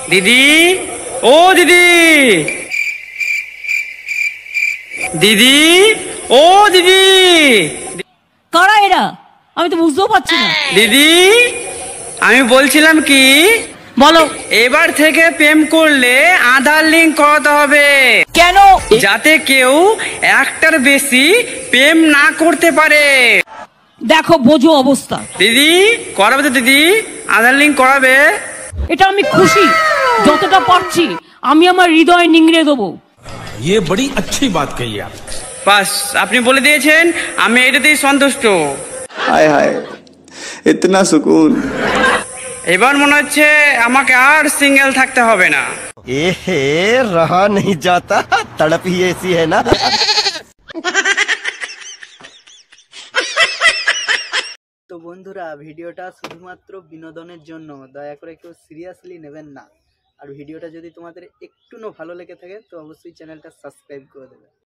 দিদি, ও দিদি, দিদি, ও দিদি। কারা এরা? আমি তো বুঝতেও পারছি না। দিদি, আমি বলছিলাম কি, বলো। এবার থেকে প্রেম করলে আধার লিঙ্ক করাতে হবে। কেন? যাতে কেউ একটার বেশি প্রেম না করতে পারে। দেখো বোঝো অবস্থা। দিদি, করাবে তো দিদি? আধার লিঙ্ক করাবে? এটা আমি খুশি, যতটা পারছি আমি আমার হৃদয় নিংড়ে দেবো। ये बड़ी अच्छी बात कही आप। বাস, আপনি বলে দিয়েছেন, আমি এটাতেই সন্তুষ্ট। हाय हाय इतना सुकून। এবার মনে হচ্ছে আমাকে আর সিঙ্গেল থাকতে হবে না। এহে রহা नहीं जाता, तड़प ही ऐसी है ना। তো বন্ধুরা, ভিডিওটা শুধুমাত্র বিনোদনের জন্য, দয়া করে কেউ সিরিয়াসলি নেবেন না। আর ভিডিওটা যদি তোমাদের একটুও ভালো লেগে থাকে তো অবশ্যই চ্যানেলটা সাবস্ক্রাইব করে দেবে।